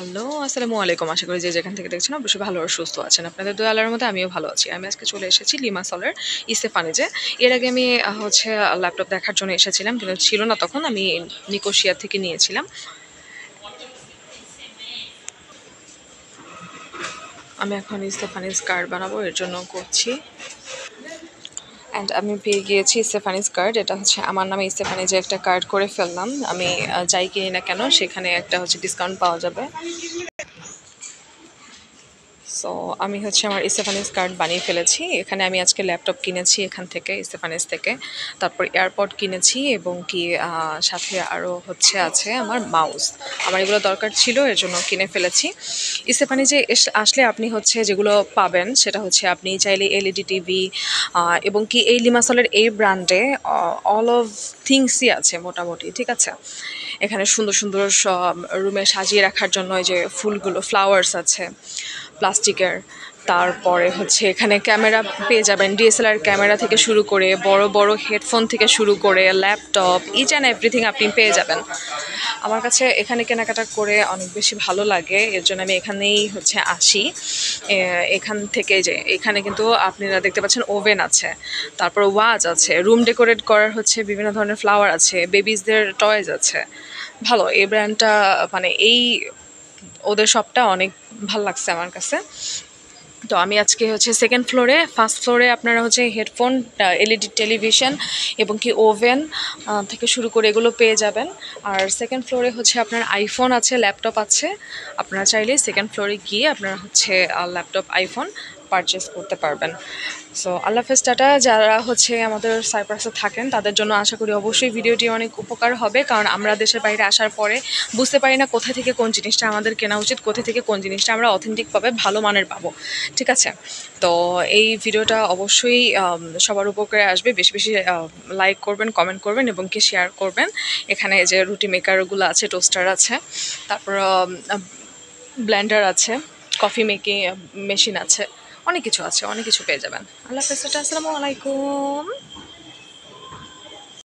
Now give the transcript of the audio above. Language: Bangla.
হ্যালো, আসসালামু আলাইকুম। আশা করি যে যেখান থেকে দেখছেন অবশ্যই ভালো আর সুস্থ আছেন। আপনাদের দোয়া আল্লাহর মধ্যে আমিও ভালো আছি। আমি আজকে চলে এসেছি লিমাসলের ইস্তেফানিজে। এর আগে আমি ল্যাপটপ দেখার জন্য এসেছিলাম কিন্তু ছিল না তখন। আমি নিকোশিয়া থেকে নিয়েছিলাম। আমি এখন ইস্তেফানিজ কার্ড বানাবো, এর জন্য করছি। অ্যান্ড আমি পেয়ে গিয়েছি ইস্তেফানিজ কার্ড। এটা হচ্ছে আমার নামে ইস্তেফানিজে একটা কার্ড করে ফেললাম। আমি যাই কিনি না কেন সেখানে একটা ডিসকাউন্ট পাওয়া যাবে। সো আমি আমার ইস্তেফানিজ কার্ড বানিয়ে ফেলেছি। এখানে আমি আজকে ল্যাপটপ কিনেছি এখান থেকে, ইস্তেফানিজ থেকে। তারপর এয়ারপড কিনেছি এবং সাথে আরও আছে আমার মাউস। আমার এগুলো দরকার ছিল, এর জন্য কিনে ফেলেছি। ইস্তেফানিজে আসলে আপনি যেগুলো পাবেন সেটা আপনি চাইলে এলইডি টিভি এবং এই লিমাসলের এই ব্র্যান্ডে অল অফ থিংসই আছে মোটামুটি, ঠিক আছে। এখানে সুন্দর সুন্দর সব রুমে সাজিয়ে রাখার জন্য এই যে ফুলগুলো, ফ্লাওয়ার্স আছে প্লাস্টিকের। তারপরে এখানে ক্যামেরা পেয়ে যাবেন, ডিএসএলআর ক্যামেরা থেকে শুরু করে বড় বড় হেডফোন থেকে শুরু করে ল্যাপটপ, ইচ অ্যান্ড এভরিথিং আপনি পেয়ে যাবেন। আমার কাছে এখানে কেনাকাটা করে অনেক বেশি ভালো লাগে, এর জন্য আমি এখানেই আসি। এখান থেকে যে এখানে কিন্তু আপনারা দেখতে পাচ্ছেন ওভেন আছে, তারপর ওয়াজ আছে, রুম ডেকোরেট করার বিভিন্ন ধরনের ফ্লাওয়ার আছে, বেবিসদের টয়েজ আছে। ভালো এই ব্র্যান্ডটা, এই ওদের শপটা অনেক ভাল লাগছে আমার কাছে। তো আমি আজকে সেকেন্ড ফ্লোরে, ফার্স্ট ফ্লোরে আপনারা হেডফোন, এলইডি টেলিভিশন এবং ওভেন থেকে শুরু করে এগুলো পেয়ে যাবেন। আর সেকেন্ড ফ্লোরে আপনার আইফোন আছে, ল্যাপটপ আছে। আপনারা চাইলে সেকেন্ড ফ্লোরে গিয়ে আপনারা ল্যাপটপ, আইফোন পারচেস করতে পারবেন। সো আল্লাহ হাফেজ, টাটা। যারা আমাদের সাইপ্রাসে থাকেন তাদের জন্য আশা করি অবশ্যই ভিডিওটি অনেক উপকার হবে, কারণ আমরা দেশের বাইরে আসার পরে বুঝতে পারি না কোথা থেকে কোন জিনিসটা আমাদের কেনা উচিত, কোথা থেকে কোন জিনিসটা আমরা অথেন্টিকভাবে ভালো মানের পাবো, ঠিক আছে। তো এই ভিডিওটা অবশ্যই সবার উপকারে আসবে। বেশি বেশি লাইক করবেন, কমেন্ট করবেন এবং শেয়ার করবেন। এখানে যে রুটি মেকারগুলো আছে, টোস্টার আছে, তারপর ব্লেন্ডার আছে, কফি মেকিং মেশিন আছে, অনেক কিছু আছে, অনেক কিছু পেয়ে যাবেন। আল্লাহ হাফেজ, আসসালামু আলাইকুম।